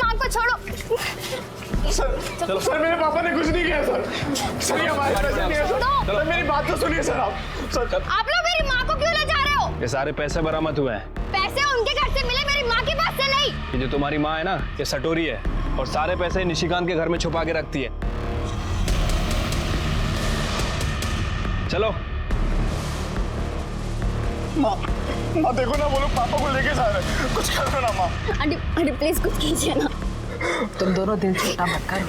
माँ को छोड़ो। सर मेरे पापा ने कुछ नहीं किया सर ये हमारे पैसे नहीं है सर मेरी बात तो सुनिए सर आप लोग मेरी माँ को क्यों ले जा रहे हो? ये सारे पैसे बरामद हुए हैं। पैसे उनके घर से मिले, मेरी माँ के पास से नहीं। ये जो तुम्हारी माँ है ना, ये सटोरी है और सारे पैसे निशिकांत के घर में छुपा के रखती है। चलो। माँ देखो ना, वो लोग पापा को लेके जा रहे हैं, कुछ करो ना माँ। आंटी प्लीज कुछ कीजिए ना। तुम दोनों दिल छोटा मत करो,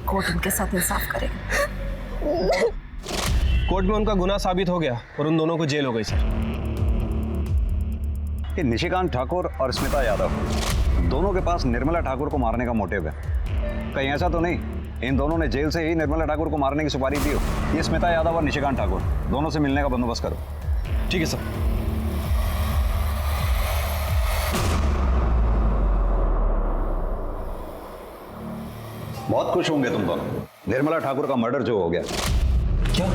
कोर्ट उनके साथ इंसाफ करेगा। कोर्ट में उनका गुनाह साबित हो गया और उन दोनों को जेल हो गई सर। ये निशिकांत ठाकुर और स्मिता यादव दोनों के पास निर्मला ठाकुर को मारने का मोटिव है। कहीं ऐसा तो नहीं इन दोनों ने जेल से ही निर्मला ठाकुर को मारने की सुपारी दी हो? ये स्मिता यादव और निशिकांत ठाकुर दोनों से मिलने का बंदोबस्त करो। ठीक है सर। बहुत खुश होंगे तुम दोनों, निर्मला ठाकुर का मर्डर जो हो गया। क्या?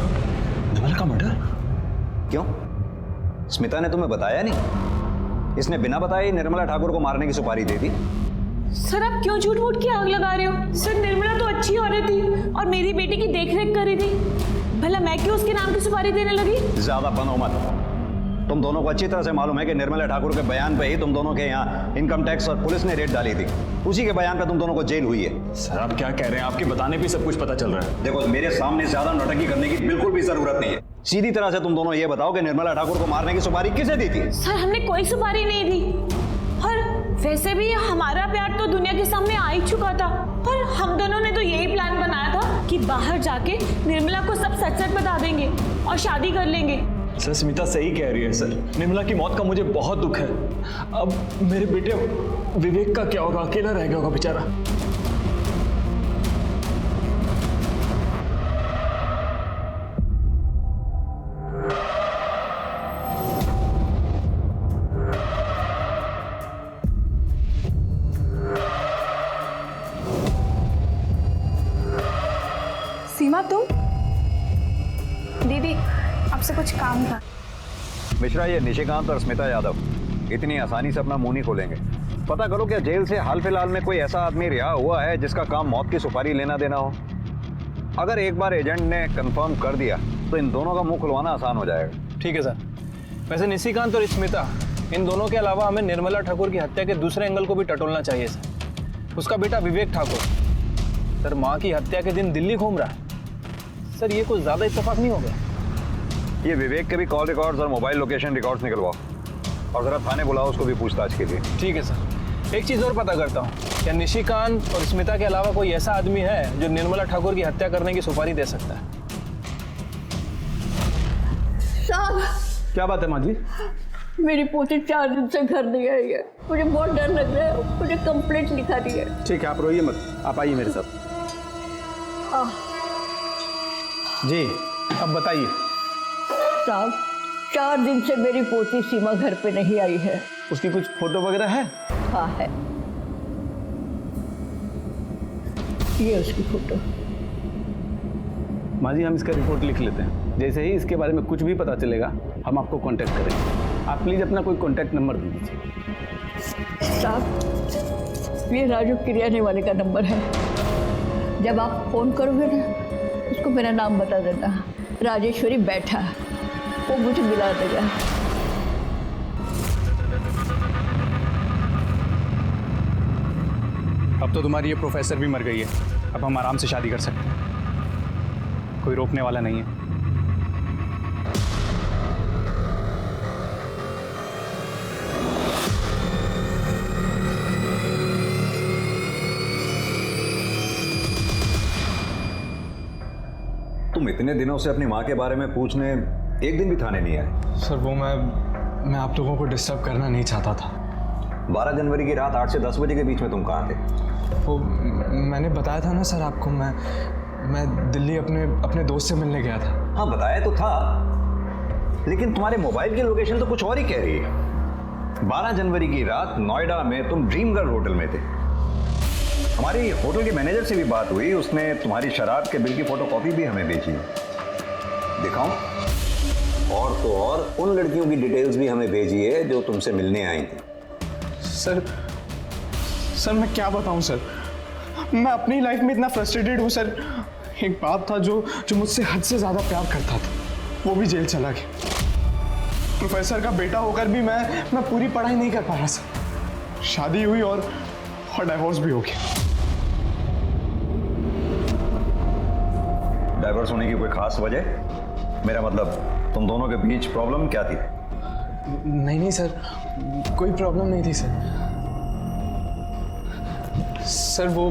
निर्मला का मर्डर? क्यों, स्मिता ने तुम्हें बताया नहीं? इसने बिना बताए ही निर्मला ठाकुर को मारने की सुपारी दे दी। सर आप क्यों झूठ मूठ की आग लगा रहे हो? सर निर्मला तो अच्छी औरत थी और मेरी बेटी की देखरेख कर रही थी, भला मैं क्यों उसके नाम की सुपारी देने लगी? ज्यादा बनो मत। तुम दोनों को अच्छी तरह से मालूम है कि निर्मला ठाकुर के बयान पे ही तुम दोनों के यहाँ इनकम टैक्स और पुलिस ने रेड डाली थी। उसी के बयान पे तुम दोनों को जेल हुई है। सर आप क्या कह रहे हैं? आपके बताने पे सब कुछ पता चल रहा है। देखो मेरे सामने ज्यादा नौटंकी करने की बिल्कुल भी जरूरत नहीं है। सीधी तरह से तुम दोनों ये बताओ कि निर्मला ठाकुर को मारने की सुपारी किसे दी थी? सर हमने कोई सुपारी नहीं दी, और वैसे भी हमारा प्यार तो दुनिया के सामने आ ही चुका था। पर हम दोनों ने तो यही प्लान बनाया था कि बाहर जाके निर्मला को सब सच सच बता देंगे और शादी कर लेंगे। सर स्मिता सही कह रही है सर, निर्मला की मौत का मुझे बहुत दुख है। अब मेरे बेटे विवेक का क्या होगा? अकेला रह गया होगा बेचारा। सीमा तुम? दीदी आपसे कुछ काम था। मिश्रा, ये निशिकांत और स्मिता यादव इतनी आसानी से अपना मुंह नहीं खोलेंगे। पता करो क्या जेल से हाल फिलहाल में कोई ऐसा आदमी रिहा हुआ है जिसका काम मौत की सुपारी लेना देना हो? अगर एक बार एजेंट ने कंफर्म कर दिया तो इन दोनों का मुंह खुलवाना आसान हो जाएगा। ठीक है सर। वैसे निशिकांत और स्मिता इन दोनों के अलावा हमें निर्मला ठाकुर की हत्या के दूसरे एंगल को भी टटोलना चाहिए सर। उसका बेटा विवेक ठाकुर सर माँ की हत्या के दिन दिल्ली घूम रहा है। सर ये कुछ ज्यादा इत्तेफाक नहीं हो गया? ये विवेक के भी कॉल रिकॉर्ड्स और मोबाइल लोकेशन रिकॉर्ड्स निकलवाओ और जरा थाने बुलाओ उसको भी पूछताछ के लिए। ठीक है सर। एक चीज और पता करता हूँ, क्या निशिकांत और स्मिता के अलावा कोई ऐसा आदमी है जो निर्मला ठाकुर की हत्या करने की सुपारी दे सकता है? साहब क्या बात है माँ जी? मेरी पोती 4 दिन से घर नहीं आई है, मुझे बहुत डर लग रहा है। मुझे कंप्लेंट लिखा दी है। ठीक है, आप रोइए मत, आप आइए मेरे साथ। जी अब बताइए। साहब 4 दिन से मेरी पोती सीमा घर पे नहीं आई है। उसकी कुछ फोटो वगैरह है? हाँ है, ये उसकी फोटो। माँ जी हम इसका रिपोर्ट लिख लेते हैं, जैसे ही इसके बारे में कुछ भी पता चलेगा हम आपको कांटेक्ट करेंगे। आप प्लीज़ अपना कोई कांटेक्ट नंबर दे दीजिए। साहब ये राजू किरियाने वाले का नंबर है, जब आप फोन करोगे ना उसको मेरा नाम बता देना, राजेश्वरी बैठा, वो मुझे मिला देगा। अब तो तुम्हारी ये प्रोफेसर भी मर गई है, अब हम आराम से शादी कर सकते हैं, कोई रोकने वाला नहीं है। तुम इतने दिनों से अपनी माँ के बारे में पूछने एक दिन भी थाने नहीं आए? सर वो मैं आप लोगों को डिस्टर्ब करना नहीं चाहता था। 12 जनवरी की रात 8 से 10 बजे के बीच में तुम कहाँ थे? वो मैंने बताया था ना सर आपको, मैं दिल्ली अपने दोस्त से मिलने गया था। हाँ बताया तो था, लेकिन तुम्हारे मोबाइल की लोकेशन तो कुछ और ही कह रही है। 12 जनवरी की रात नोएडा में तुम ड्रीम गर्ल होटल में थे। हमारी होटल के मैनेजर से भी बात हुई, उसने तुम्हारी शराब के बिल की फोटोकॉपी भी हमें भेजी। दिखाऊं? और तो और उन लड़कियों की डिटेल्स भी हमें भेजी है जो तुमसे मिलने आई थी। सर मैं क्या बताऊं सर, मैं अपनी लाइफ में इतना फ्रस्ट्रेटेड हूं सर। एक बाप था जो मुझसे हद से ज़्यादा प्यार करता था, वो भी जेल चला गया। प्रोफेसर का बेटा होकर भी मैं पूरी पढ़ाई नहीं कर पाया सर। शादी हुई और डाइवोर्स भी हो गया। डाइवोर्स होने की कोई खास वजह? मेरा मतलब तुम दोनों के बीच प्रॉब्लम क्या थी? नहीं सर, कोई प्रॉब्लम नहीं थी सर। वो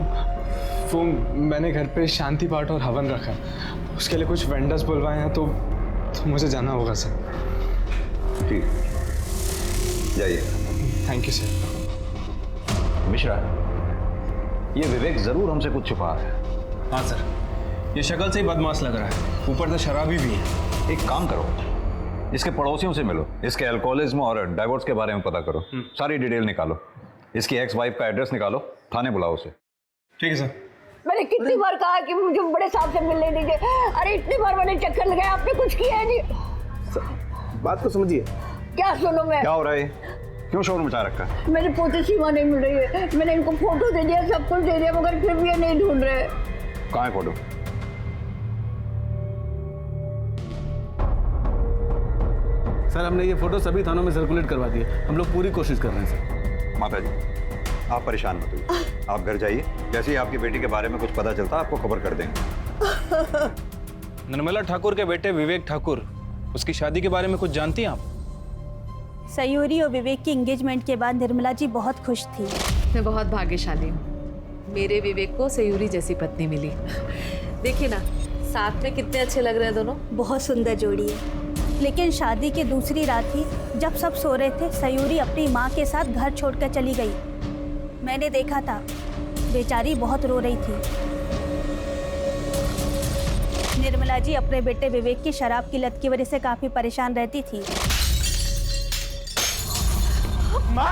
मैंने घर पे शांति पाठ और हवन रखा, उसके लिए कुछ वेंडर्स बुलवाए हैं, तो मुझे जाना होगा सर। ठीक, जाइए। Thank you sir. मिश्रा, ये विवेक जरूर हमसे कुछ छुपा है। हाँ सर, ये शक्ल से ही बदमाश लग रहा है, ऊपर से शराबी भी है। एक काम करो, इसके पड़ोसियों से मिलो, इसके अल्कोहलिज्म और डाइवोर्स के बारे में पता करो, सारी डिटेल निकालो। इसकी एक्स वाइफ का एड्रेस निकालो, थाने बुलाओ उसे। ठीक है सर। मैंने कितनी बार कहा कि मुझे बड़े साहब से मिलने दीजिए। अरे इतनी बार मैंने चक्कर लगाया, आपने कुछ किया है नहीं। बात को समझिए। क्या सुनो मैं? क्या हो रहा है? क्यों शोर मचा रखा है? मेरी पोती सीमा नहीं मिल रही है। मैंने इनको फोटो दे दिया, सब कुछ दे दिया, मगर फिर भी ये नहीं ढूंढ रहे। कहाँ है फोटो? सर हमने ये फोटो सभी थानों में सर्कुलेट करवा दिए, हम लोग पूरी कोशिश कर रहे हैं सर। माता जी, आप परेशान मत होइए, आप घर जाइए, जैसे ही आपकी बेटी के बारे में कुछ पता चलता आपको खबर कर देंगे। निर्मला ठाकुर के बेटे विवेक ठाकुर, उसकी शादी के बारे में कुछ जानती हैं आप? सयूरी और विवेक की एंगेजमेंट के बाद निर्मला जी बहुत खुश थी। मैं बहुत भाग्यशाली हूँ, मेरे विवेक को सयूरी जैसी पत्नी मिली। देखिए ना, साथ में कितने अच्छे लग रहे हैं दोनों। बहुत सुंदर जोड़ी है। लेकिन शादी की दूसरी रात ही जब सब सो रहे थे, सयूरी अपनी माँ के साथ घर छोड़कर चली गई। मैंने देखा था, बेचारी बहुत रो रही थी। निर्मला जी अपने बेटे विवेक की शराब की लत की वजह से काफी परेशान रहती थी। माँ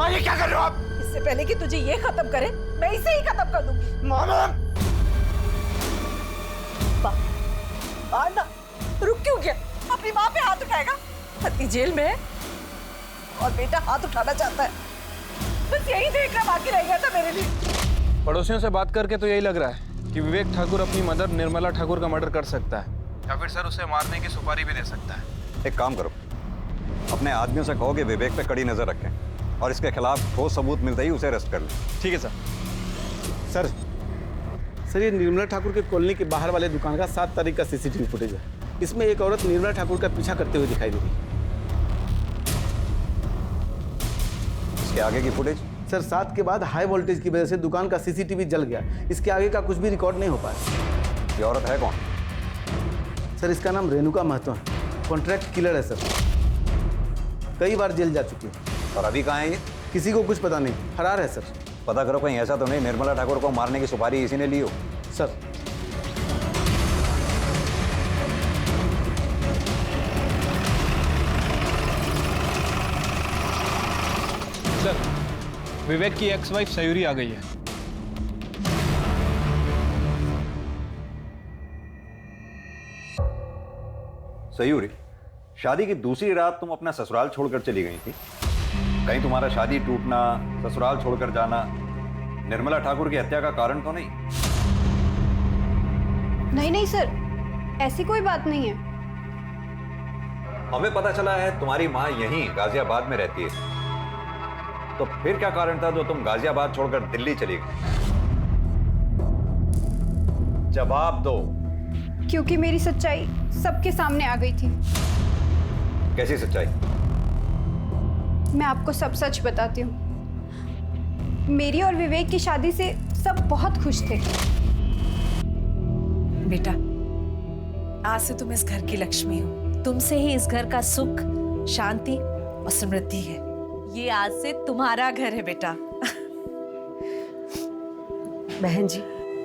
ये क्या कर रहे हो आप? इससे पहले कि तुझे ये खत्म करे, मैं इसे ही खत्म कर दूंगी। ना रुक क्यों गया? अपनी माँ पे हाथ उठाएगा? पति जेल में है और बेटा हाथ उठाना चाहता है। बस यही देखना बाकी रह गया था मेरे लिए। पड़ोसियों से बात करके तो यही लग रहा है कि विवेक ठाकुर अपनी मदर निर्मला ठाकुर का मर्डर कर सकता है, या फिर सर उसे मारने की सुपारी भी दे सकता है। एक काम करो, अपने आदमियों से कहो कि विवेक पे कड़ी नजर रखें और इसके खिलाफ ठोस सबूत मिलते ही उसे अरेस्ट कर लें। ठीक है सर। सर ये निर्मला ठाकुर के कॉलोनी के बाहर वाले दुकान का 7 तारीख का सीसीटीवी फुटेज है। इसमें एक औरत निर्मला ठाकुर का पीछा करते हुए दिखाई दे रही है। इसके आगे की फुटेज? सर 7 के बाद हाई वोल्टेज की वजह से दुकान का सीसीटीवी जल गया, इसके आगे का कुछ भी रिकॉर्ड नहीं हो पाया। ये औरत है कौन? सर इसका नाम रेणुका महतो है, कॉन्ट्रैक्ट किलर है सर, कई बार जेल जा चुकी है। और अभी कहाँ है ये? किसी को कुछ पता नहीं, फरार है सर। पता करो कहीं ऐसा तो नहीं निर्मला ठाकुर को मारने की सुपारी इसी ने ली हो। सर सर विवेक की एक्स वाइफ सयूरी आ गई है। सयूरी, शादी की दूसरी रात तुम अपना ससुराल छोड़कर चली गई थी। कहीं तुम्हारा शादी टूटना, ससुराल छोड़कर जाना निर्मला ठाकुर की हत्या का कारण तो नहीं? नहीं सर, ऐसी कोई बात नहीं है। हमें पता चला है तुम्हारी माँ यहीं गाजियाबाद में रहती है, तो फिर क्या कारण था जो तुम गाजियाबाद छोड़कर दिल्ली चली गई? जवाब दो। क्योंकि मेरी सच्चाई सबके सामने आ गई थी। कैसी सच्चाई? मैं आपको सब सच बताती हूँ। मेरी और विवेक की शादी से सब बहुत खुश थे। बेटा, आज से तुम इस घर की लक्ष्मी हो। तुमसे ही इस घर का सुख, शांति और समृद्धि है। ये आज से तुम्हारा घर है बेटा। बहन जी,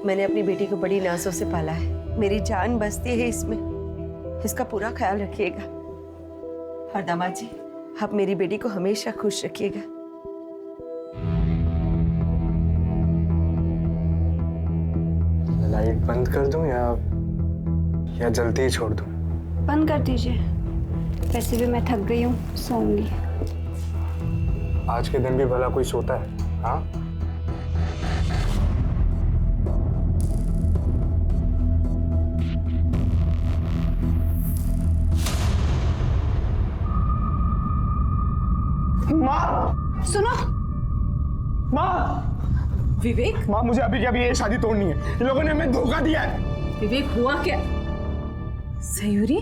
मैंने अपनी बेटी को बड़ी नाजों से पाला है, मेरी जान बसती है इसमें, इसका पूरा ख्याल रखिएगा। और दामाद जी, आप मेरी बेटी को हमेशा खुश रखिएगा। लाइट बंद कर दूं या जल्दी ही छोड़ दूं? बंद कर दीजिए, वैसे भी मैं थक गई हूँ, सोऊंगी। आज के दिन भी भला कोई सोता है? हाँ, माँ, सुनो, माँ, विवेक, माँ, मुझे अभी के अभी ये शादी तोड़नी है। इन लोगों ने हमें धोखा दिया है। विवेक हुआ क्या? सयूरी,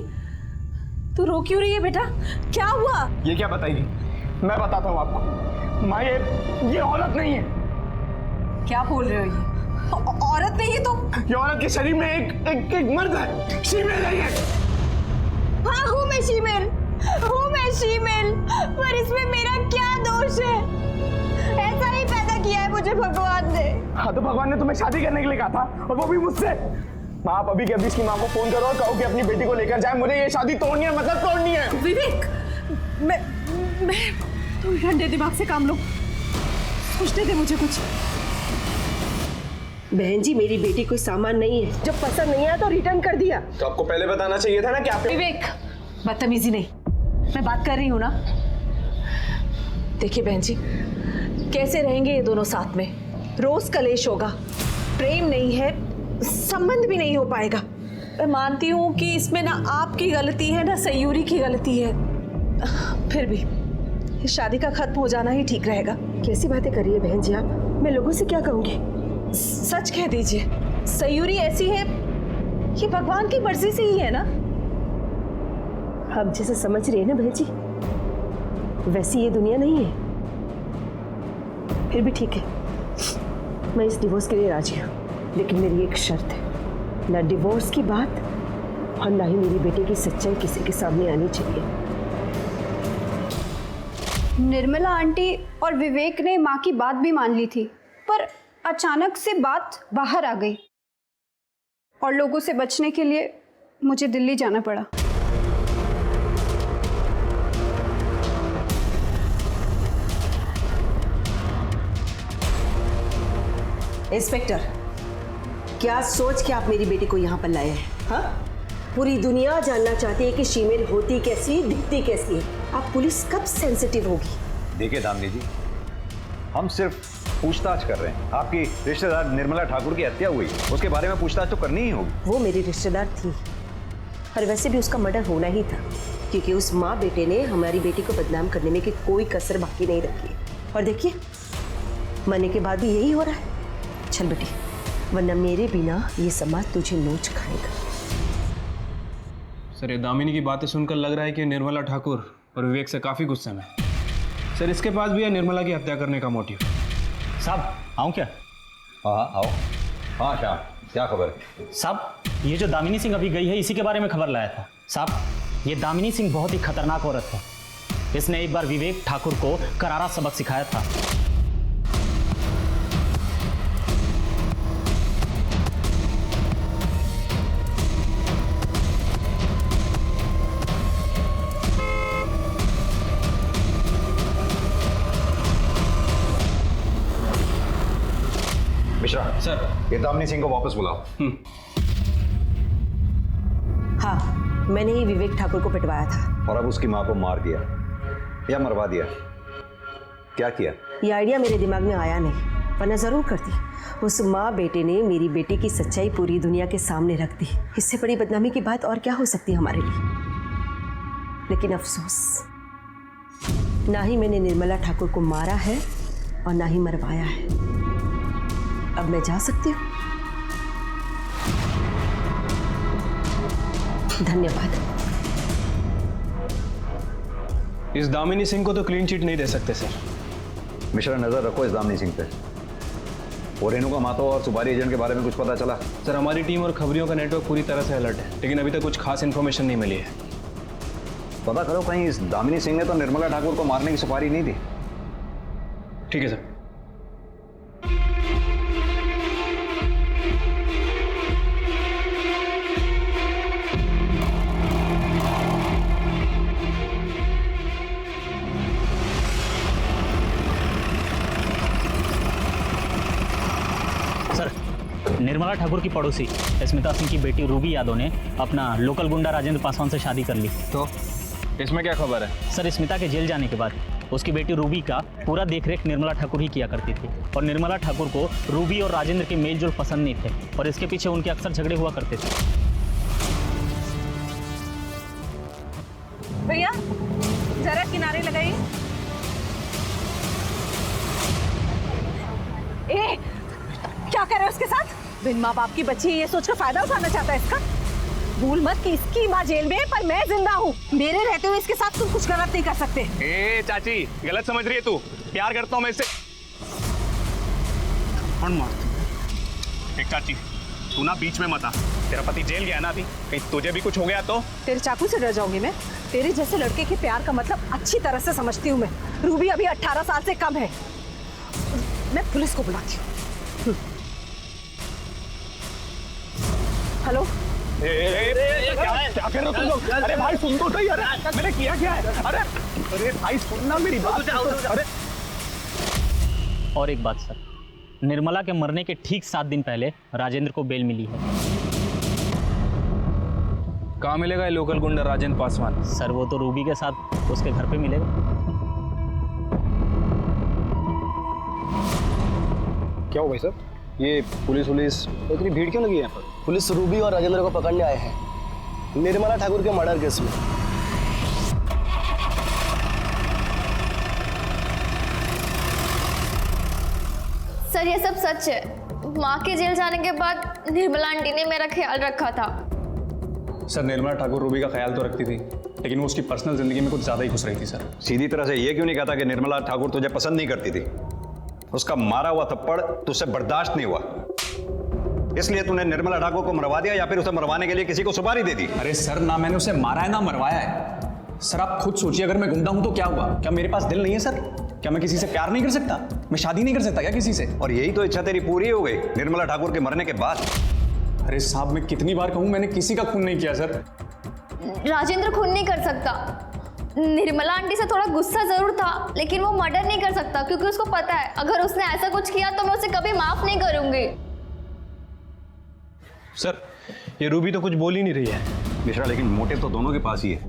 तू रो क्यों रही है बेटा? क्या हुआ? ये क्या बताएगी? मैं बताता हूँ आपको। माँ, ये औरत नहीं है। क्या बोल रहे हो ये? औरत नहीं है तो? ये औरत के शरीर में एक मर्द है। शीमेल है ये। हाँ, हूँ मैं शीमेल, पर इसमें मेरा क्या दोष है? ऐसा ही पैदा किया है मुझे भगवान ने। हाँ, तो भगवान ने तुम्हें शादी करने के लिए कहा था, और वो भी मुझसे। माँ, आप अभी के अभी इसकी माँ को फोन करो और कहो कि अपनी बेटी को लेकर जाए। मुझे ये शादी तोड़नी है, मतलब तोड़नी है। विवेक, मैं तुम ठंडे दिमाग से काम लो, सोचने दे मुझे कुछ। बहन जी, मेरी बेटी कोई सामान नहीं है, जब पसंद नहीं आया तो रिटर्न कर दिया। तो आपको पहले बताना चाहिए था ना कि आप। विवेक, बदतमीजी नहीं, मैं बात कर रही हूँ ना। देखिए बहन जी, कैसे रहेंगे ये दोनों साथ में? रोज कलेश होगा, प्रेम नहीं है, संबंध भी नहीं हो पाएगा। मैं मानती हूँ कि इसमें ना आपकी गलती है ना सयूरी की गलती है, फिर भी इस शादी का खत्म हो जाना ही ठीक रहेगा। कैसी बातें कर रही है बहन जी आप? मैं लोगों से क्या कहूँगी? सच कह दीजिए, सयूरी ऐसी है, ये भगवान की मर्जी से ही है ना। आप जैसे समझ रही है ना बहन जी, वैसी ये दुनिया नहीं है। फिर भी ठीक है, मैं इस डिवोर्स के लिए राजी हूँ, लेकिन मेरी एक शर्त है, ना डिवोर्स की बात और ना ही मेरी बेटे की सच्चाई किसी के सामने आनी चाहिए। निर्मला आंटी और विवेक ने माँ की बात भी मान ली थी, पर अचानक से बात बाहर आ गई और लोगों से बचने के लिए मुझे दिल्ली जाना पड़ा। इंस्पेक्टर, क्या सोच के आप मेरी बेटी को यहाँ पर लाए हैं? हाँ, पूरी दुनिया जानना चाहती है कि शीमेल होती कैसी, दिखती कैसी है। आप पुलिस कब सेंसिटिव होगी? देखिए दामिनी जी, हम सिर्फ पूछताछ कर रहे हैं। आपकी रिश्तेदार निर्मला ठाकुर की हत्या हुई, उसके बारे में पूछताछ तो करनी ही होगी। वो मेरी रिश्तेदार थी, और वैसे भी उसका मर्डर होना ही था, क्योंकि उस माँ बेटे ने हमारी बेटी को बदनाम करने में की कोई कसर बाकी नहीं रखी। और देखिए, मरने के बाद भी यही हो रहा है। चल बेटी, वरना मेरे बिना ये समाज तुझे नोच खाएगा। सर, ये दामिनी की बातें सुनकर लग रहा है कि निर्मला ठाकुर और विवेक से काफ़ी गुस्से में। सर, इसके पास भी है निर्मला की हत्या करने का मोटिव। साहब, आऊँ क्या? हाँ आओ। हाँ श्याम, क्या खबर? साहब, ये जो दामिनी सिंह अभी गई है, इसी के बारे में खबर लाया था। साहब, ये दामिनी सिंह बहुत ही खतरनाक औरत है। इसने एक बार विवेक ठाकुर को करारा सबक सिखाया था। मिश्रा सर, ये दामिनी सिंह को वापस बुलाओ। हाँ, मैंने ही विवेक ठाकुर को पिटवाया था। और अब उसकी माँ को मार दिया या मरवा दिया? क्या किया? ये आइडिया मेरे दिमाग में आया नहीं, वरना जरूर करती। उस माँ बेटे ने मेरी बेटी की सच्चाई पूरी दुनिया के सामने रख दी। इससे बड़ी बदनामी की बात और क्या हो सकती है हमारे लिए? लेकिन अफसोस, ना ही मैंने निर्मला ठाकुर को मारा है और ना ही मरवाया है। अब मैं जा सकती हूँ। धन्यवाद। इस दामिनी सिंह को तो क्लीन चिट नहीं दे सकते सर। मिश्रा, नजर रखो इस दामिनी सिंह पे। और रेणुका मातो और सुपारी एजेंट के बारे में कुछ पता चला? सर, हमारी टीम और खबरियों का नेटवर्क पूरी तरह से अलर्ट है, लेकिन अभी तक कुछ खास इन्फॉर्मेशन नहीं मिली है। पता करो, कहीं इस दामिनी सिंह ने तो निर्मला ठाकुर को मारने की सुपारी नहीं दी। ठीक है सर। निर्मला ठाकुर की पड़ोसी स्मिता सिंह की बेटी रूबी यादव ने अपना लोकल गुंडा राजेंद्र पासवान से शादी कर ली। तो इसमें क्या खबर है? सर, स्मिता के जेल जाने के बाद उसकी बेटी रूबी का पूरा देखरेख निर्मला ठाकुर ही किया करती थी और निर्मला ठाकुर को रूबी और राजेंद्र के मेल जोल पसंद नहीं थे और इसके पीछे उनके अक्सर झगड़े हुआ करते थे। भैया जरा किनारे लगाइए। ए, क्या कर रहे हो उसके साथ? बिन माँ बाप की बच्ची ये सोचकर फायदा उठाना चाहता है इसका। भूल मत कि इसकी माँ जेल में है पर मैं जिंदा हूँ। मेरे रहते हुए इसके साथ तुम कुछ गलत नहीं कर सकते। ए चाची, गलत समझ रही है तू। प्यार करता हूँ मैं इससे। कौन मार? एक चाची, तू ना बीच में मत आ। तेरा पति जेल गया ना अभी, कहीं तुझे भी कुछ हो गया तो? तेरे चाकू से डर जाऊंगी मैं? तेरे जैसे लड़के के प्यार का मतलब अच्छी तरह से समझती हूँ मैं। रूबी अभी 18 साल से कम है। मैं पुलिस को बुलाती हूँ। हेलो, क्या कर रहे हो तुम लोग? अरे भाई सुन तो सही। अरे मैंने किया क्या है? अरे भाई सुनना मेरी बात। अरे और एक बात सर, निर्मला के मरने के ठीक 7 दिन पहले राजेंद्र को बेल मिली है। कहाँ मिलेगा ये लोकल गुंडा राजेंद्र पासवान? सर वो तो रूबी के साथ उसके घर पे मिलेगा। क्या हो भाई साहब? ये पुलिस इतनी भीड़ क्यों लगी है यहाँ पर? पुलिस रूबी और राजेंद्र को पकड़ने आए हैं निर्मला ठाकुर के मर्डर केस में। सर ये सब सच है। माँ के जेल जाने के बाद निर्मला आंटी ने मेरा ख्याल रखा था। सर निर्मला ठाकुर रूबी का ख्याल तो रखती थी, लेकिन वो उसकी पर्सनल जिंदगी में कुछ ज्यादा ही घुस रही थी सर। सीधी तरह से ये क्यों नहीं कहता कि निर्मला ठाकुर तुझे पसंद नहीं करती थी? उसका मारा हुआ थप्पड़ तुझसे बर्दाश्त नहीं हुआ, इसलिए तूने निर्मला ठाकुर को मरवा दिया या फिर उसे मरवाने के लिए किसी को सुपारी दे दी? अरे सर, ना मैंने उसे मारा है ना मरवाया है। सर आप खुद सोचिए, अगर मैं गुंडा हूं तो क्या हुआ? क्या मेरे पास दिल नहीं है सर? क्या मैं किसी से प्यार नहीं कर सकता? मैं शादी नहीं कर सकता क्या किसी से? और यही तो इच्छा तेरी पूरी हो गई निर्मला ठाकुर के मरने के बाद। अरे साहब, मैं कितनी बार कहूं, मैंने किसी का खून नहीं किया सर। राजेंद्र खून नहीं कर सकता। निर्मला आंटी से थोड़ा गुस्सा जरूर था, लेकिन वो मर्डर नहीं कर सकता क्योंकि उसको पता है अगर उसने ऐसा कुछ किया तो मैं उसे कभी माफ नहीं करूंगी। सर ये रूबी तो कुछ बोल ही नहीं रही है। मिश्रा, लेकिन मोटिव तो दोनों के पास ही है।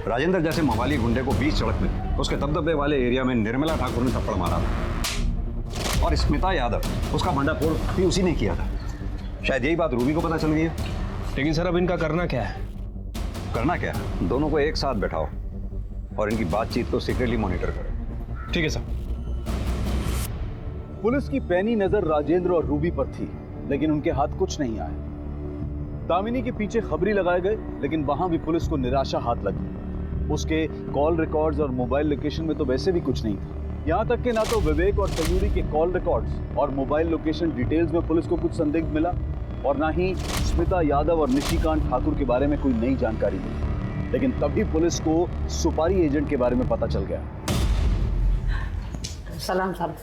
राजेंद्र जैसे मवाली गुंडे को बीच सड़क में उसके दबदबे वाले एरिया में निर्मला ठाकुर ने थप्पड़ मारा था, और स्मिता यादव उसका भंडाफोड़ भी उसी ने किया था। शायद यही बात रूबी को पता चल गई है। लेकिन सर अब इनका करना क्या है? करना क्या? दोनों को एक साथ बैठाओ और इनकी बातचीत को सीक्रेटली मॉनिटर करो। ठीक है सर। पुलिस की पैनी नजर राजेंद्र और रूबी पर थी, लेकिन उनके हाथ कुछ नहीं आए। दामिनी के पीछे खबरी लगाए गए, लेकिन वहां भी पुलिस को निराशा हाथ लगी। उसके कॉल रिकॉर्ड्स और मोबाइल लोकेशन में तो वैसे भी कुछ नहीं था। यहाँ तक कि ना तो विवेक और सयूरी के कॉल रिकॉर्ड्स और मोबाइल लोकेशन डिटेल्स में पुलिस को कुछ संदिग्ध मिला, और ना ही स्मिता यादव और निशिकांत ठाकुर के बारे में कोई नई जानकारी मिली। लेकिन तभी पुलिस को सुपारी एजेंट के बारे में पता चल गया। सलाम साहब।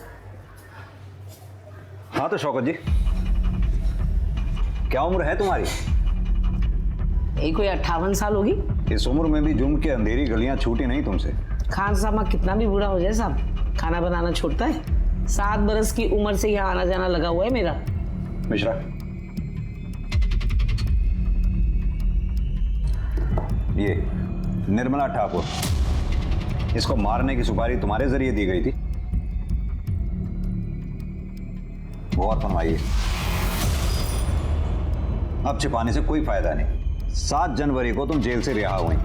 हाँ तो शौकत जी, क्या उम्र है तुम्हारी? यही कोई 58 साल होगी। इस उम्र में भी जुर्म की अंधेरी गलियां छूटी नहीं तुमसे। खान साहब कितना भी बुरा हो जाए साहब, खाना बनाना छोड़ता है। 7 बरस की उम्र से यहाँ आना जाना लगा हुआ है मेरा। मिश्रा, ये निर्मला ठाकुर, इसको मारने की सुपारी तुम्हारे जरिए दी गई थी? गौर फरमाइए, अब छिपाने से कोई फायदा नहीं। 7 जनवरी को तुम जेल से रिहा हुई।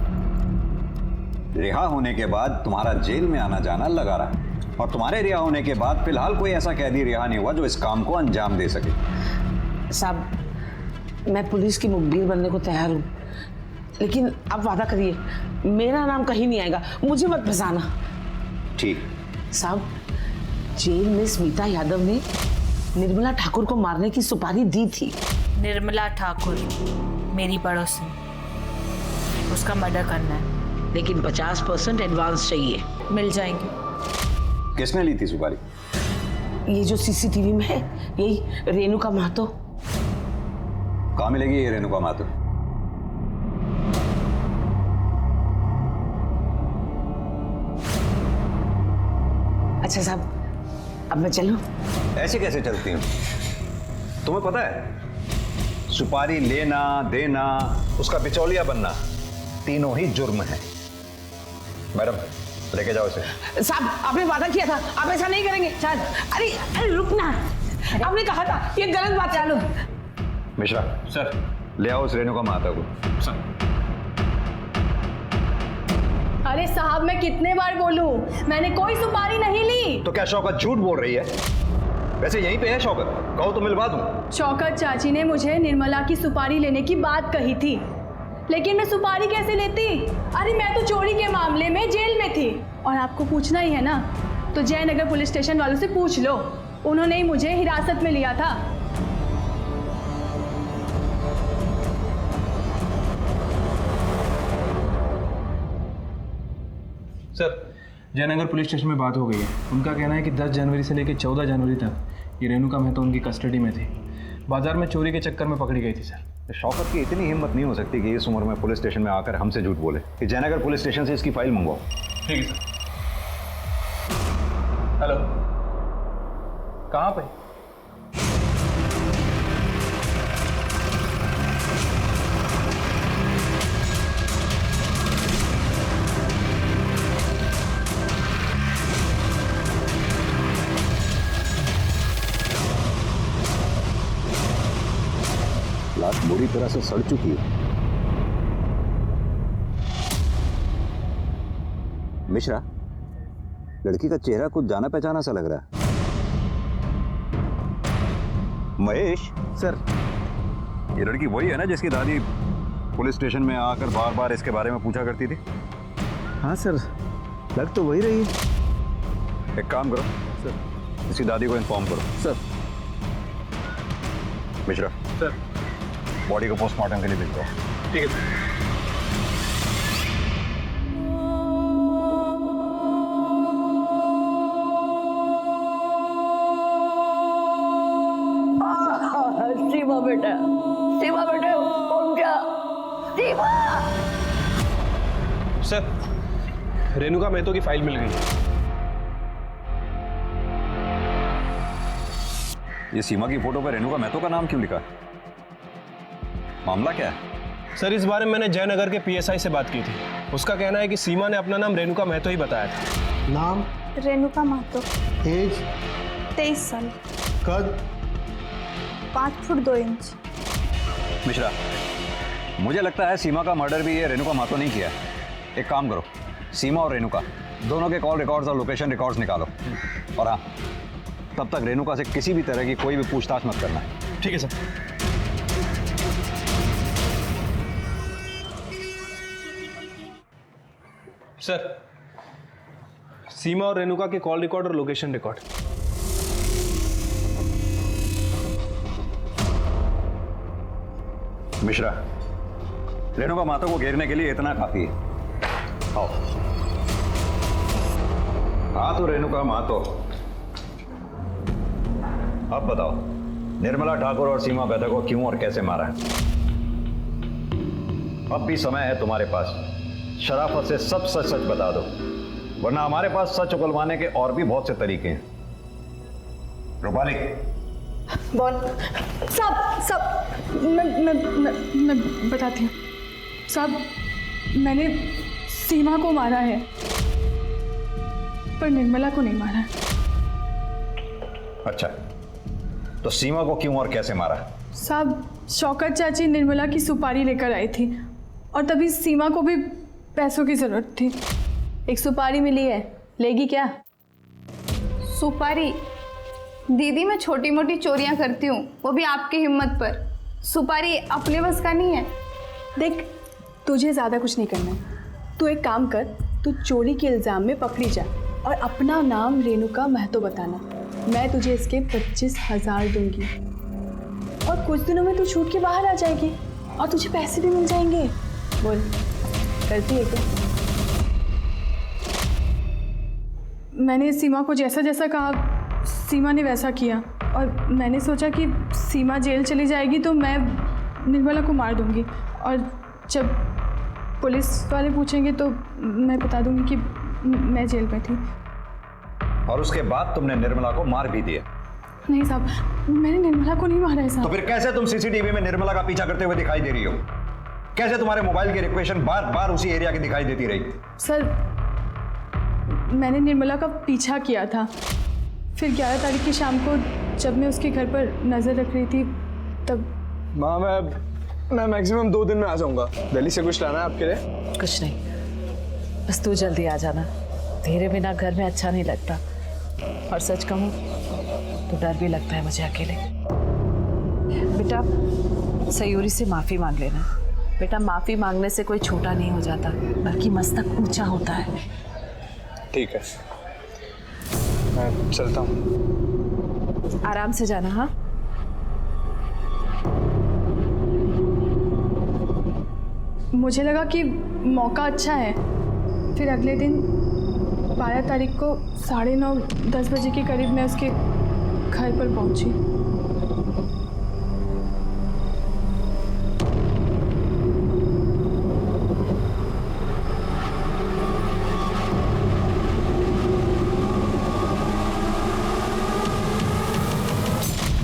रिहा होने के बाद तुम्हारा जेल में आना जाना लगा रहा, और तुम्हारे रिहा होने के बाद फिलहाल कोई ऐसा कैदी रिहा नहीं हुआ जो इस काम को अंजाम दे सके। साहब, मैं पुलिस की मुखबिर बनने को तैयार हूँ, लेकिन आप वादा करिए मेरा नाम कहीं नहीं आएगा, मुझे मत फंसाना। ठीक। साहब, जेल में स्मिता यादव ने निर्मला ठाकुर को मारने की सुपारी दी थी। निर्मला ठाकुर मेरी पड़ोसी, उसका मर्डर करना है, लेकिन 50% एडवांस चाहिए। मिल जाएंगे। किसने ली थी सुपारी? ये जो सीसीटीवी में है, यही रेणुका महतो। कहाँ मिलेगी ये रेणुका महतो? अच्छा साहब, अब मैं चलूं? ऐसे कैसे चलती हूँ? तुम्हें पता है, सुपारी लेना, देना, उसका बिचौलिया बनना, तीनों ही जुर्म है। मैडम, लेके जाओ इसे। साहब आपने वादा किया था, आप ऐसा नहीं करेंगे। साहब अरे अरे रुकना, आपने कहा था, ये गलत बात है। मिश्रा सर, ले आओ उस रेणुका माता को। सर। अरे साहब मैं कितने बार बोलूं, मैंने कोई सुपारी नहीं ली। तो क्या शौकत झूठ बोल रही है? वैसे यहीं पे है शौकत, कहो तो मिलवा दूं। शौकत चाची ने मुझे निर्मला की सुपारी लेने की बात कही थी, लेकिन मैं सुपारी कैसे लेती? अरे मैं तो चोरी के मामले में जेल में थी, और आपको पूछना ही है ना, तो जयनगर पुलिस स्टेशन वालों से पूछ लो, उन्होंने ही मुझे हिरासत में लिया था। सर, जयनगर पुलिस स्टेशन में बात हो गई है। उनका कहना है कि 10 जनवरी से लेकर 14 जनवरी तक ये रेणुका महतो उनकी कस्टडी में थी। बाजार में चोरी के चक्कर में पकड़ी गई थी सर। शौकत की इतनी हिम्मत नहीं हो सकती कि इस उम्र में पुलिस स्टेशन में आकर हमसे झूठ बोले कि जयनगर पुलिस स्टेशन से इसकी फाइल मंगवाओ। ठीक है सर। हेलो, कहाँ पे? लाश बुरी तरह से सड़ चुकी है। मिश्रा, लड़की का चेहरा कुछ जाना पहचाना सा लग रहा है। महेश सर, ये लड़की वही है ना जिसकी दादी पुलिस स्टेशन में आकर बार बार इसके बारे में पूछा करती थी? हाँ सर, लग तो वही रही है। एक काम करो सर, इसकी दादी को इन्फॉर्म करो। सर। मिश्रा सर, बॉडी को पोस्टमार्टम के लिए भेज दो। ठीक है सर। सीमा बेटा, सीमा बेटा उठ जा, सीमा। सर, रेणुका महतो की फाइल मिल गई है। ये सीमा की फोटो पर रेणुका महतो का नाम क्यों लिखा है? मामला क्या है? सर, इस बारे में मैंने जयनगर के पीएसआई से बात की थी। उसका कहना है कि सीमा ने अपना नाम रेणुका महतो ही बताया था। नाम? रेणुका महतो। एज? 23 साल। कद? 5 फुट 2 इंच। मिश्रा, मुझे लगता है सीमा का मर्डर भी ये रेणुका महतो नहीं किया है। एक काम करो, सीमा और रेणुका दोनों के कॉल रिकॉर्ड्स और लोकेशन रिकॉर्ड्स निकालो, और हाँ, तब तक रेणुका से किसी भी तरह की कोई भी पूछताछ मत करना। ठीक है सर। सर, सीमा और रेणुका के कॉल रिकॉर्ड और लोकेशन रिकॉर्ड। मिश्रा, रेणुका महतो को घेरने के लिए इतना काफी है। आओ। हाँ तो रेणुका महतो, अब बताओ निर्मला ठाकुर और सीमा बेदा को क्यों और कैसे मारा है? अब भी समय है तुम्हारे पास, शराफत से सब सच सच बता दो, वरना हमारे पास सच उगलवाने के और भी बहुत से तरीके हैं। रूपाली, बोल। सब मैं बताती हूँ साहब, मैंने सीमा को मारा है पर निर्मला को नहीं मारा है। अच्छा, तो सीमा को क्यों और कैसे मारा? साहब, शौकत चाची निर्मला की सुपारी लेकर आई थी और तभी सीमा को भी पैसों की जरूरत थी। एक सुपारी मिली है, लेगी क्या? सुपारी? दीदी मैं छोटी मोटी चोरियां करती हूँ, वो भी आपकी हिम्मत पर। सुपारी अपने बस का नहीं है। देख, तुझे ज़्यादा कुछ नहीं करना है। तू एक काम कर, तू चोरी के इल्ज़ाम में पकड़ी जा और अपना नाम रेणुका महतो बताना। मैं तुझे इसके 25,000 दूंगी और कुछ दिनों में तू छूट के बाहर आ जाएगी और तुझे पैसे भी मिल जाएंगे। बोल, करती है क्या? मैंने सीमा को जैसा जैसा कहा, सीमा ने वैसा किया, और मैंने सोचा कि सीमा जेल चली जाएगी तो मैं निर्मला को मार दूंगी, और जब पुलिस वाले पूछेंगे तो मैं बता दूंगी कि मैं जेल में थी। और उसके बाद तुमने निर्मला को मार भी दिया? नहीं साहब, मैंने निर्मला को नहीं मारा है साहब। तो फिर कैसे तुम सीसीटीवी में निर्मला का पीछा करते हुए दिखाई दे रही हो? कैसे तुम्हारे मोबाइल की रिक्वेशन बार बार उसी एरिया की दिखाई देती रही? सर, मैंने निर्मला का पीछा किया था। फिर 11 तारीख की शाम को जब मैं उसके घर पर नज़र रख रही थी तब। माँ मैं मैक्सिमम 2 दिन में आ जाऊंगा। दिल्ली से कुछ लाना है आपके लिए? कुछ नहीं, बस तू जल्दी आ जाना। तेरे बिना घर में अच्छा नहीं लगता, और सच कहूँ तो डर भी लगता है मुझे अकेले। बेटा सयूरी से माफ़ी मांग लेना। बेटा माफ़ी मांगने से कोई छोटा नहीं हो जाता, बल्कि मस्तक ऊंचा होता है। ठीक है, मैं चलता हूँ। आराम से जाना। हाँ, मुझे लगा कि मौका अच्छा है। फिर अगले दिन 12 तारीख को 9:30-10 बजे के करीब मैं उसके घर पर पहुंची।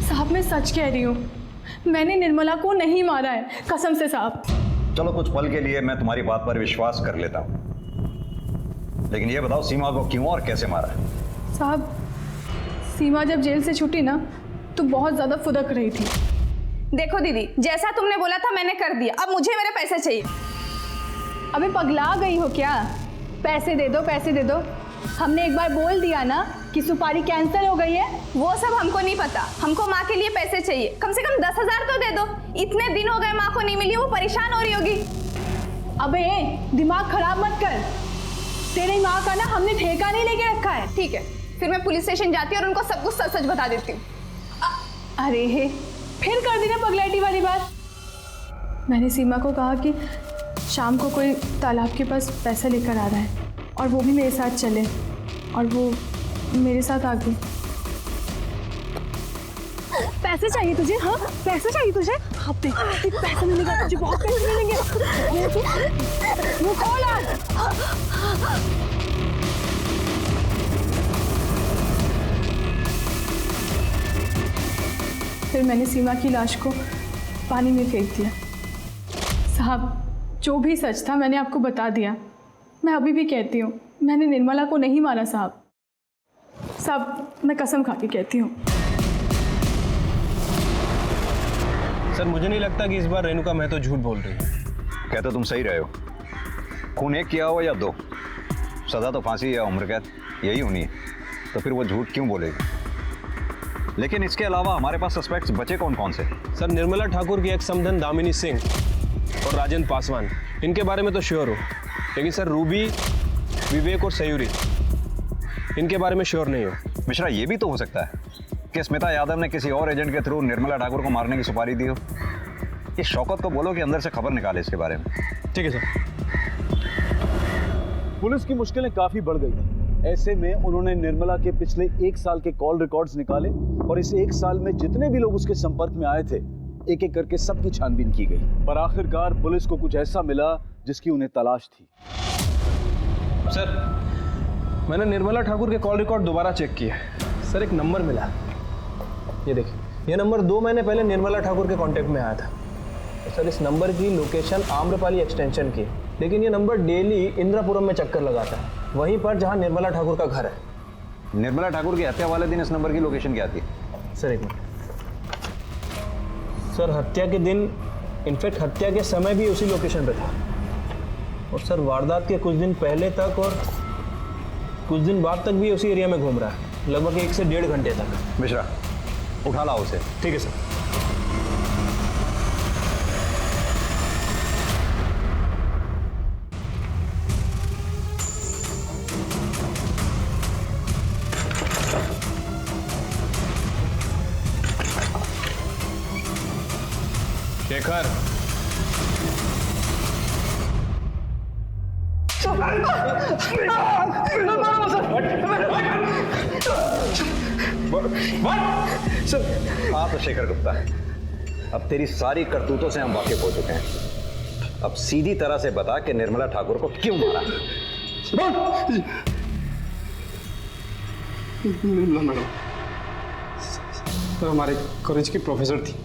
साहब मैं सच कह रही हूँ, मैंने निर्मला को नहीं मारा है, कसम से साहब। चलो कुछ पल के लिए मैं तुम्हारी बात पर विश्वास कर लेता हूँ, लेकिन ये बताओ सीमा को क्यों और कैसे मारा? साहब सीमा जब जेल से छूटी ना तो बहुत ज़्यादा फुदक रही थी। देखो दीदी, जैसा तुमने बोला था मैंने कर दिया, अब मुझे मेरे पैसे चाहिए। अबे पगला गई हो क्या? पैसे दे दो, पैसे दे दो। हमने एक बार बोल दिया ना कि सुपारी कैंसिल हो गई है। वो सब हमको नहीं पता, हमको माँ के लिए पैसे चाहिए। कम से कम 10,000 तो दे दो। इतने दिन हो गए माँ को नहीं मिली, वो परेशान हो रही होगी। अबे दिमाग खराब मत कर, तेरी माँ का ना हमने ठेका नहीं लेके रखा है। ठीक है, फिर मैं पुलिस स्टेशन जाती हूँ और उनको सब कुछ सच सच बता देती हूँ। अरे फिर कर दी ना पगलैटी वाली बात। मैंने सीमा को कहा कि शाम को कोई तालाब के पास पैसा लेकर आ रहा है और वो भी मेरे साथ चले, और वो मेरे साथ आ गई। पैसे चाहिए तुझे? हाँ पैसे चाहिए तुझे? हाँ देख पैसे मिलेगा तुझे, बहुत पैसे मिलेंगे। वो कौन है? फिर मैंने सीमा की लाश को पानी में फेंक दिया। साहब जो भी सच था मैंने आपको बता दिया। मैं अभी भी कहती हूँ मैंने निर्मला को नहीं मारा साहब। साहब मैं कसम खा के कहती हूँ। सर मुझे नहीं लगता कि इस बार रेणुका महतो झूठ बोल रही है। कहते तुम सही रहे हो। खून एक किया हो या 2, सजा तो फांसी या उम्र कैद यही होनी है, तो फिर वो झूठ क्यों बोलेगी? लेकिन इसके अलावा हमारे पास सस्पेक्ट्स बचे कौन कौन से? सर निर्मला ठाकुर की एक समधन दामिनी सिंह और राजेंद्र पासवान, इनके बारे में तो श्योर हो, लेकिन सर रूबी, विवेक और सयूरी, इनके बारे में श्योर नहीं हो। मिश्रा ये भी तो हो सकता है कि स्मिता यादव ने किसी और एजेंट के थ्रू निर्मला ठाकुर को मारने की सुपारी दी हो। इस शौकत को बोलो कि अंदर से खबर निकाले इसके बारे में। ठीक है सर। पुलिस की मुश्किलें काफी बढ़ गई थी। ऐसे में उन्होंने निर्मला के पिछले 1 साल के कॉल रिकॉर्ड्स निकाले और इस 1 साल में जितने भी लोग उसके संपर्क में आए थे एक एक करके सबकी छानबीन की गई। पर आखिरकार पुलिस को कुछ ऐसा मिला जिसकी उन्हें तलाश थी। सर मैंने निर्मला ठाकुर के कॉल रिकॉर्ड दोबारा चेक किया। सर एक नंबर मिला, ये देखिए, ये नंबर 2 महीने पहले निर्मला ठाकुर के कांटेक्ट में आया था। तो सर इस नंबर की लोकेशन आम्रपाली एक्सटेंशन की, लेकिन ये नंबर डेली इंद्रापुरम में चक्कर लगाता है, वहीं पर जहां निर्मला ठाकुर का घर है। निर्मला ठाकुर की हत्या वाले दिन इस नंबर की लोकेशन क्या थी? सर एक मिनट। सर हत्या के दिन, इनफैक्ट हत्या के समय भी उसी लोकेशन पे था, और सर वारदात के कुछ दिन पहले तक और कुछ दिन बाद तक भी उसी एरिया में घूम रहा है, लगभग 1 से 1.5 घंटे तक। मिश्रा उठा लाओ उसे। ठीक है सर। शेखर हाँ तो शेखर गुप्ता, अब तेरी सारी करतूतों से हम वाकिफ हो चुके हैं। अब सीधी तरह से बता कि निर्मला ठाकुर को क्यों मारा? निर्मला मैडम तो हमारे कॉलेज की प्रोफेसर थी।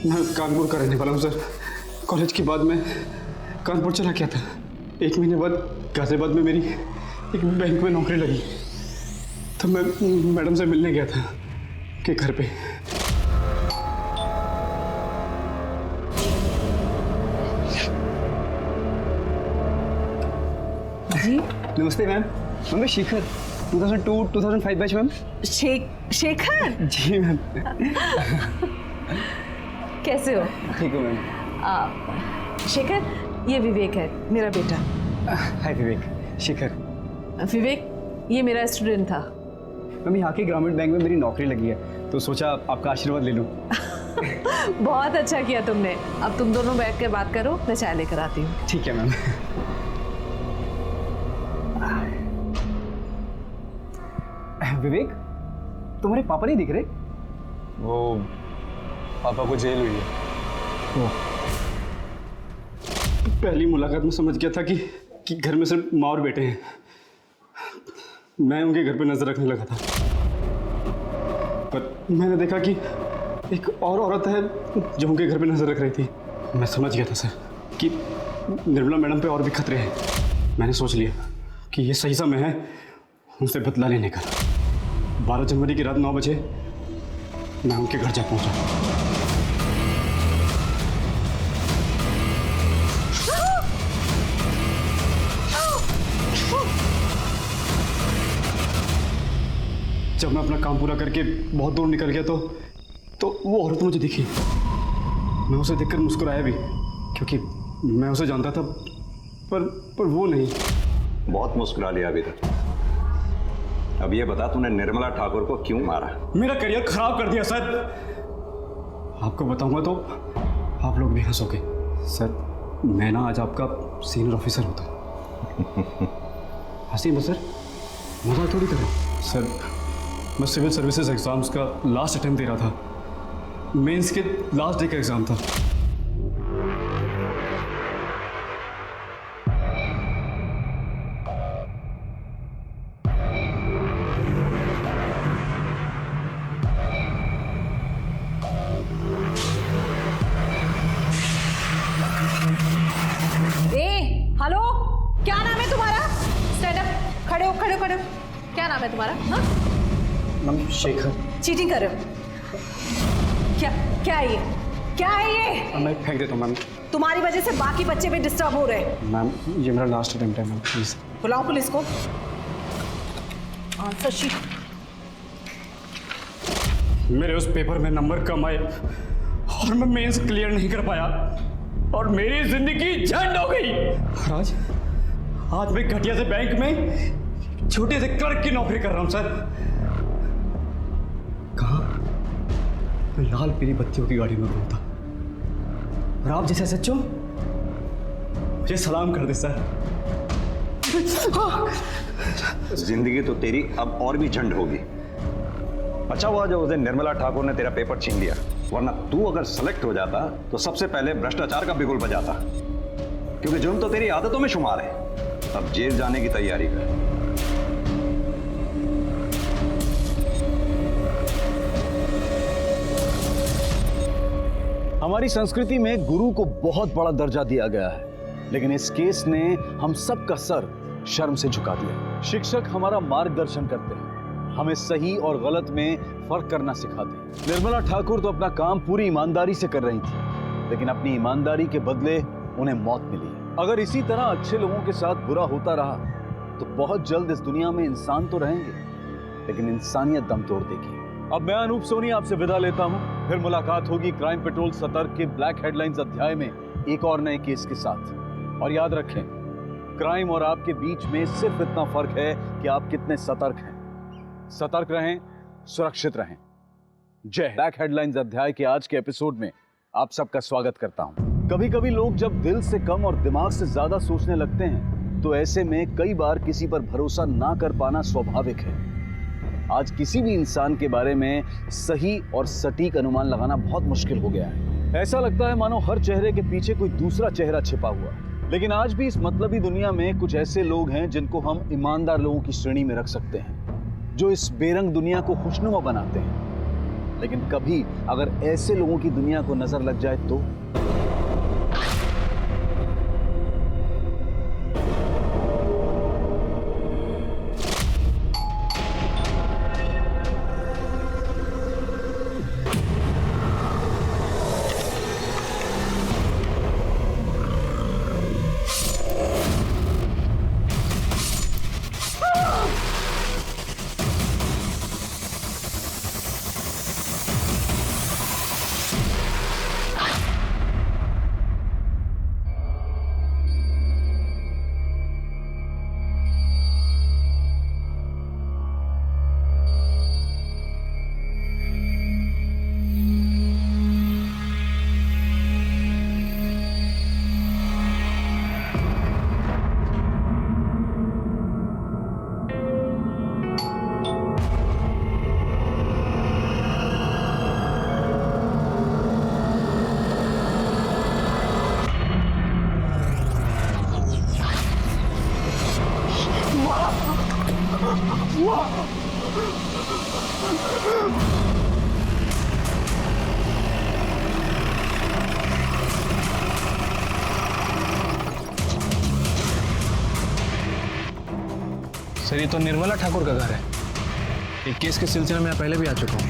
मैं कानपुर का रहने वाला हूँ सर। कॉलेज के बाद मैं कानपुर चला गया था। 1 महीने बाद गाजियाबाद में मेरी एक बैंक में नौकरी लगी, तो मैं मैडम से मिलने गया था कि घर पे। जी नमस्ते मैम। मैं शेखर 2002-2005 बैच मैम। शेखर? जी मैम। कैसे हो? ठीक हो मैम। शेखर, ये विवेक है, मेरा बेटा। हाय विवेक। शेखर। विवेक, ये मेरा स्टूडेंट था। मैम यहाँ के ग्रामीण बैंक में मेरी नौकरी लगी है, तो सोचा आपका आशीर्वाद ले लूँ। बहुत अच्छा किया तुमने। अब तुम दोनों बैठ कर बात करो, मैं चाय लेकर आती हूँ। ठीक है मैम। विवेक, तुम्हारे पापा नहीं दिख रहे? वो पापा को जेल हुई है। पहली मुलाकात में समझ गया था कि घर में सिर्फ माँ और बेटे हैं। मैं उनके घर पे नजर रखने लगा था, पर मैंने देखा कि एक और औरत है जो उनके घर पे नजर रख रही थी। मैं समझ गया था सर कि निर्मला मैडम पे और भी खतरे हैं। मैंने सोच लिया कि ये सही समय है उनसे बदला लेने का। 12 जनवरी की रात 9 बजे मैं उनके घर जा पहुंचा। जब मैं अपना काम पूरा करके बहुत दूर निकल गया तो वो औरत मुझे दिखी। मैं उसे देखकर मुस्कुराया भी, क्योंकि मैं उसे जानता था, पर वो नहीं। बहुत मुस्कुरा लिया अभी तक। अब ये बता, तूने निर्मला ठाकुर को क्यों मारा? मेरा करियर खराब कर दिया सर। आपको बताऊंगा तो आप लोग भी हंसोगे। सर, मैं ना आज आपका सीनियर ऑफिसर होता। हंसी मत सर, मजाक थोड़ी करें। सर, मैं सिविल सर्विसेज एग्जाम्स का लास्ट अटेम्प्ट दे रहा था। मेंस के लास्ट डे का एग्जाम था। हेलो, क्या नाम है तुम्हारा? स्टैंड अप, खड़े हो, खड़े हो, खड़े हो। क्या नाम है तुम्हारा? हाँ? मैम शेखर। चीटिंग कर रहे हो? क्या है ये? क्या है ये? मैं फेंक देता हूँ मैम। तुम्हारी वजह से बाकी बच्चे भी डिस्टर्ब हो रहे हैं। मैम, ये मेरा लास्ट अटेम्प्ट है मैम, प्लीज। बुलाओ पुलिस को। Answer sheet. मेरे उस पेपर में नंबर कम आए और मैं मेंस क्लियर नहीं कर पाया और मेरी जिंदगी झंड हो गई। आज मैं घटिया से बैंक में छोटे से क्लर्क की नौकरी कर रहा हूं सर। कहाँ? मैं लाल पीली बत्तियों की गाड़ी में घूमता और आप जैसे सच्चो मुझे सलाम कर दे सर। जिंदगी तो तेरी अब और भी झंड होगी। अच्छा हुआ जो उस दिन निर्मला ठाकुर ने तेरा पेपर छीन लिया, वरना तू अगर सेलेक्ट हो जाता तो सबसे पहले भ्रष्टाचार का बिगुल बजाता, क्योंकि जुर्म तो तेरी आदतों में शुमार है। अब जेल जाने की तैयारी कर। हमारी संस्कृति में गुरु को बहुत बड़ा दर्जा दिया गया है, लेकिन इस केस ने हम सबका सर शर्म से झुका दिया। शिक्षक हमारा मार्गदर्शन करते हैं, हमें सही और गलत में फर्क करना सिखाते हैं। निर्मला ठाकुर तो अपना काम पूरी ईमानदारी से कर रही थी, लेकिन अपनी ईमानदारी के बदले उन्हें मौत मिली। अगर इसी तरह अच्छे लोगों के साथ बुरा होता रहा तो बहुत जल्द इस दुनिया में इंसान तो रहेंगे, लेकिन इंसानियत दम तोड़ देगी। अब मैं अनूप सोनी आपसे विदा लेता हूं। फिर मुलाकात होगी क्राइम पेट्रोल सतर्क के ब्लैक हेडलाइंस अध्याय में एक और नए केस के साथ। और याद रखें, क्राइम और आपके बीच में सिर्फ इतना फर्क है कि आप कितने सतर्क हैं। सतर्क रहें, सुरक्षित रहें। जय। ब्लैक हेडलाइंस अध्याय के आज के एपिसोड में आप सबका स्वागत करता हूं। कभी कभी लोग जब दिल से कम और दिमाग से ज्यादा सोचने लगते हैं, तो ऐसे में कई बार किसी पर भरोसा ना कर पाना स्वाभाविक है। आज किसी भी इंसान के बारे में सही और सटीक अनुमान लगाना बहुत मुश्किल हो गया है। ऐसा लगता है मानो हर चेहरे के पीछे कोई दूसरा चेहरा छिपा हुआ है। लेकिन आज भी इस मतलबी दुनिया में कुछ ऐसे लोग हैं जिनको हम ईमानदार लोगों की श्रेणी में रख सकते हैं, जो इस बेरंग दुनिया को खुशनुमा बनाते हैं। लेकिन कभी अगर ऐसे लोगों की दुनिया को नजर लग जाए तो सर ये तो निर्मला ठाकुर का घर है। एक केस के सिलसिले में मैं पहले भी आ चुका हूँ।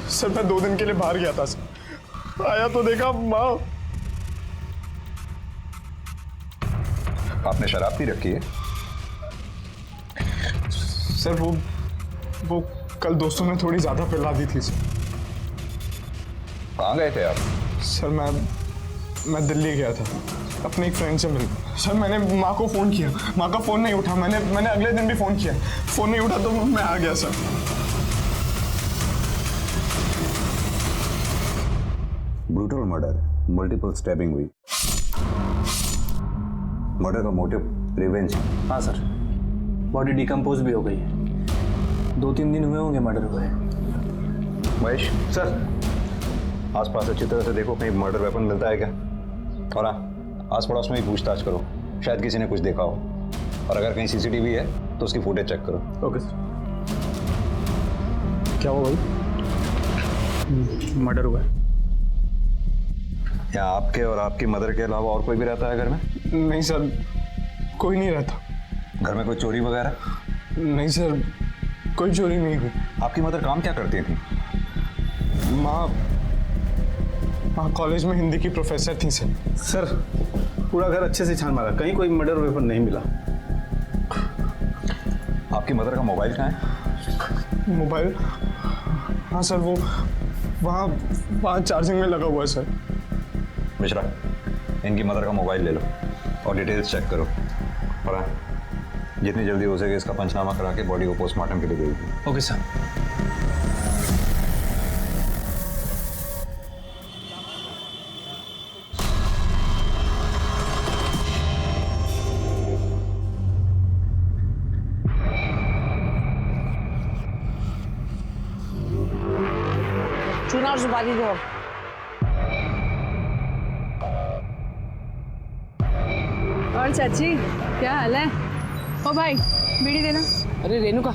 सर मैं 2 दिन के लिए बाहर गया था सर। आया तो देखा माँ। आपने शराब पी रखी है? सर वो कल दोस्तों ने थोड़ी ज्यादा पिला दी थी सर। कहाँ गए थे आप? सर मैं दिल्ली गया था अपने एक फ्रेंड से मिलने। सर मैंने माँ को फोन किया, माँ का फोन नहीं उठा। मैंने अगले दिन भी फोन किया, फोन नहीं उठा तो मैं आ गया sir. Brutal murder, multiple stabbing हुई। मर्डर का मोटिव रिवेंज। हाँ सर, बॉडी डिकम्पोज भी हो गई है। 2-3 दिन हुए होंगे मर्डर हुए। महेश सर, आसपास अच्छी तरह से देखो कहीं मर्डर वेपन मिलता है क्या। और हाँ, आस पड़ोस में भी पूछताछ करो, शायद किसी ने कुछ देखा हो। और अगर कहीं सीसीटीवी है तो उसकी फुटेज चेक करो। Okay sir. क्या हुआ भाई? मर्डर हुआ है। यहाँ आपके और आपकी मदर के अलावा और कोई भी रहता है घर में? नहीं सर, कोई नहीं रहता। घर में कोई चोरी वगैरह? नहीं सर, कोई चोरी नहीं हुई। आपकी मदर काम क्या करती थी? माँ कॉलेज में हिंदी की प्रोफेसर थी सर। सर पूरा घर अच्छे से छान मारा, कहीं कोई मर्डर वेपन नहीं मिला। आपकी मदर का मोबाइल कहाँ है? मोबाइल? हाँ सर, वो वहाँ चार्जिंग में लगा हुआ है सर। मिश्रा, इनकी मदर का मोबाइल ले लो और डिटेल्स चेक करो। और हाँ, जितनी जल्दी हो सके इसका पंचनामा करा के बॉडी को पोस्टमार्टम के लिए दे दीजिए। Okay sir. चूना और सुपारी दो। और चाची क्या हाल है? ओ भाई बीड़ी देना। अरे रेणुका,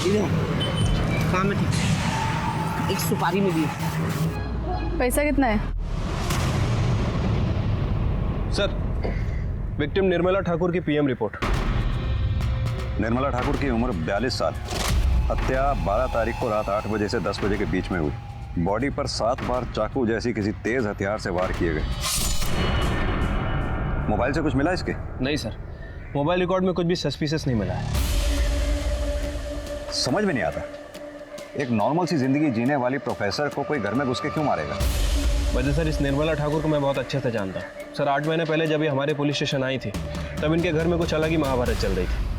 इधर काम में थी, एक सुपारी में दी। पैसा कितना है? सर, विक्टिम निर्मला ठाकुर की पीएम रिपोर्ट। निर्मला ठाकुर की उम्र 42 साल। हत्या 12 तारीख को रात 8 बजे से 10 बजे के बीच में हुई। बॉडी पर 7 बार चाकू जैसी किसी तेज हथियार से वार किए गए। मोबाइल से कुछ मिला इसके? नहीं सर, मोबाइल रिकॉर्ड में कुछ भी सस्पिशियस नहीं मिला है। समझ में नहीं आता, एक नॉर्मल सी जिंदगी जीने वाली प्रोफेसर को कोई घर में घुस के क्यों मारेगा? वजह सर, इस निर्मला ठाकुर को मैं बहुत अच्छे से जानता हूँ। सर 8 महीने पहले जब ये हमारे पुलिस स्टेशन आई थी तब इनके घर में कुछ अलग ही महाभारत चल रही थी।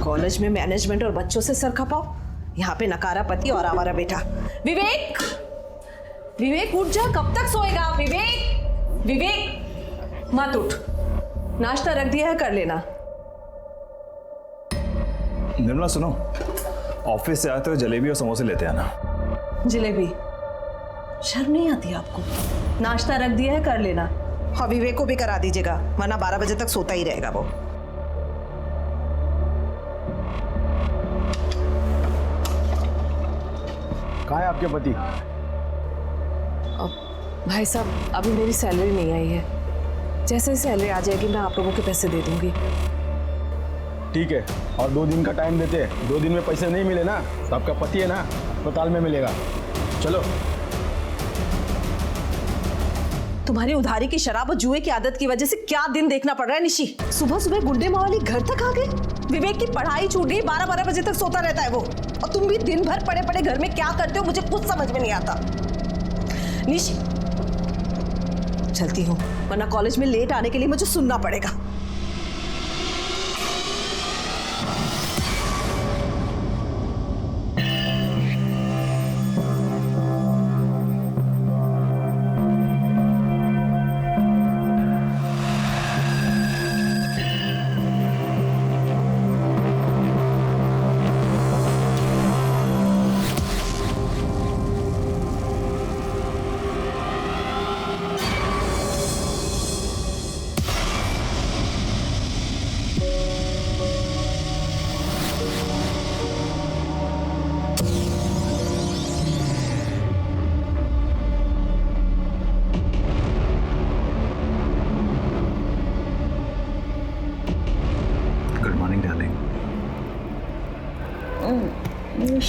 कॉलेज में मैनेजमेंट और बच्चों से सर खपाओ, यहाँ पे नकारा पति और आवारा बेटा। विवेक, विवेक उठ जा, कब तक सोएगा? विवेक, विवेक मत उठ, नाश्ता रख दिया है, कर लेना। निर्मला सुनो, ऑफिस से आते हुए जलेबी और समोसे लेते आना। जलेबी? शर्म नहीं आती आपको? नाश्ता रख दिया है, कर लेना। हाँ, विवेक को भी करा दीजिएगा, वरना 12 बजे तक सोता ही रहेगा वो। कहाँ है आपके पति? भाई साहब, अभी मेरी सैलरी नहीं आई है, जैसे ही सैलरी आ जाएगी मैं आप लोगों के पैसे दे दूंगी। ठीक है, और 2 दिन का टाइम देते हैं। 2 दिन में पैसे नहीं मिले ना तो आपका पति है ना अस्पताल में मिलेगा। चलो। तुम्हारी उधारी की शराब और जुए की आदत की वजह से क्या दिन देखना पड़ रहा है निशी। सुबह सुबह गुंडे मावाली घर तक आ गए। विवेक की पढ़ाई छूट गई, 12-12 बजे तक सोता रहता है वो, और तुम भी दिन भर पड़े पड़े घर में क्या करते हो मुझे कुछ समझ में नहीं आता। निशी, चलती हूँ, वरना कॉलेज में लेट आने के लिए मुझे सुनना पड़ेगा।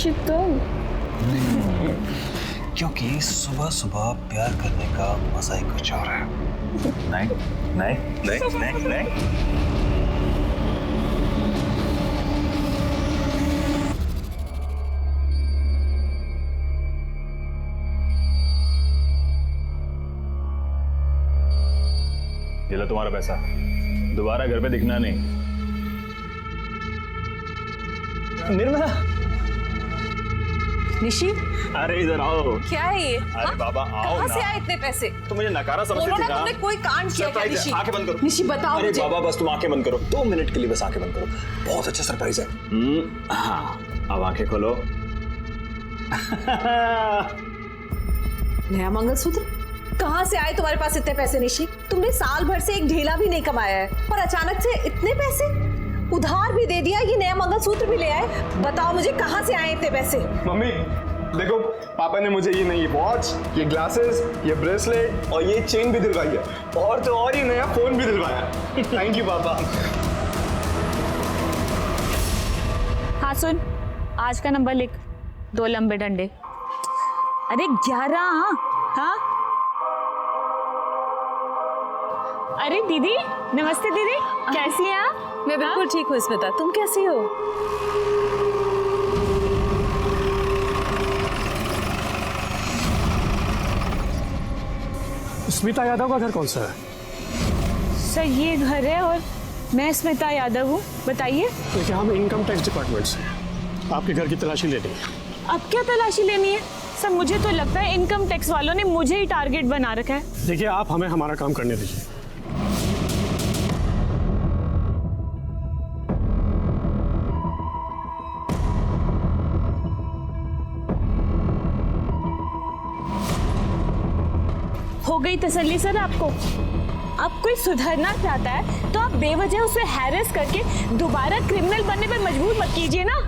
निश्चित तो क्योंकि सुबह सुबह प्यार करने का मजा ही कुछ और है। नहीं नहीं नहीं नहीं नहीं। ये लो तुम्हारा पैसा, दोबारा घर पे दिखना नहीं। निर्मला, निशी, अरे इधर आओ। क्या है ये? अरे बाबा आओ कहाँ ना। से आए इतने पैसे? तो मुझे नकारा समझती बोलो थी ना, ना। तुमने कोई कांड किया क्या? निशी, आंखें बंद करो। निशी बताओ अरे मुझे। बाबा बस तुम आंखें बंद करो, 2 मिनट के लिए बस आंखें बंद करो। बहुत अच्छा सरप्राइज है। हाँ, अब आंखें खोलो। नया मंगलसूत्र? कहाँ से आए तुम्हारे पास इतने पैसे निशी? तुमने साल भर से एक ढेला भी नहीं कमाया है और अचानक से इतने पैसे? उधार भी दे दिया, ये नया मंगलसूत्र भी ले आए। बताओ मुझे कहाँ से आए इतने पैसे? मम्मी देखो, पापा ने मुझे ये नई वॉच, ये ग्लासेस, ये ब्रेसलेट और ये चेन भी दिलवाई है, और तो और ये नया फोन भी दिलवाया। थैंक यू पापा। हाँ सुन, आज का नंबर लिख, 2 लंबे डंडे। अरे 11। हाँ अरे दीदी, नमस्ते दीदी, कैसी हैं आप? मैं बिल्कुल ठीक हूँ स्मिता, तुम कैसी हो? स्मिता यादव का घर कौन सा है? सर ये घर है और मैं स्मिता यादव हूँ। बताइए। देखिए, हम इनकम टैक्स डिपार्टमेंट से आपके घर की तलाशी लेनी है। अब क्या तलाशी लेनी है? सर मुझे तो लगता है इनकम टैक्स वालों ने मुझे ही टारगेट बना रखा है। देखिए, आप हमें हमारा काम करने दीजिए। हो गई तसल्ली सर आपको? अब कोई सुधरना चाहता है तो आप बेवजह उसे हैरेस करके दोबारा क्रिमिनल बनने पर मजबूर मत कीजिए ना।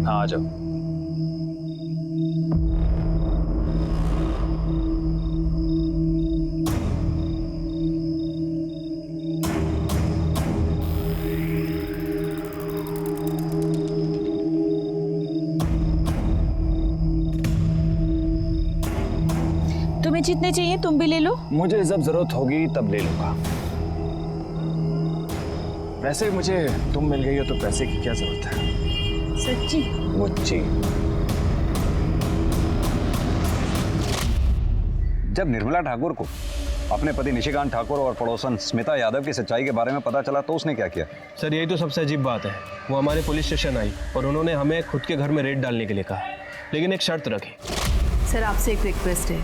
आ जाओ। तुम्हें जितने चाहिए तुम भी ले लो। मुझे जब जरूरत होगी तब ले लूंगा। वैसे मुझे तुम मिल गई हो तो पैसे की क्या जरूरत है? सच्ची? मुझे जब निर्मला ठाकुर को अपने पति निशिकांत ठाकुर और पड़ोसन स्मिता यादव की सच्चाई के बारे में पता चला तो उसने क्या किया? सर यही तो सबसे अजीब बात है। वो हमारे पुलिस स्टेशन आई और उन्होंने हमें खुद के घर में रेड डालने के लिए कहा, लेकिन एक शर्त रखी। सर आपसे एक रिक्वेस्ट है,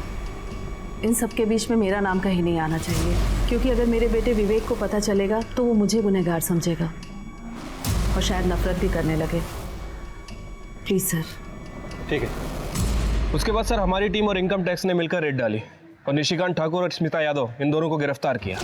इन सब के बीच में मेरा नाम कहीं नहीं आना चाहिए, क्योंकि अगर मेरे बेटे विवेक को पता चलेगा तो वो मुझे गुनहगार समझेगा और शायद नफरत भी करने लगे। Please sir. ठीक है। उसके बाद सर हमारी टीम और इनकम टैक्स ने मिलकर रेड डाली और निशिकांत ठाकुर और स्मिता यादव इन दोनों को गिरफ्तार किया।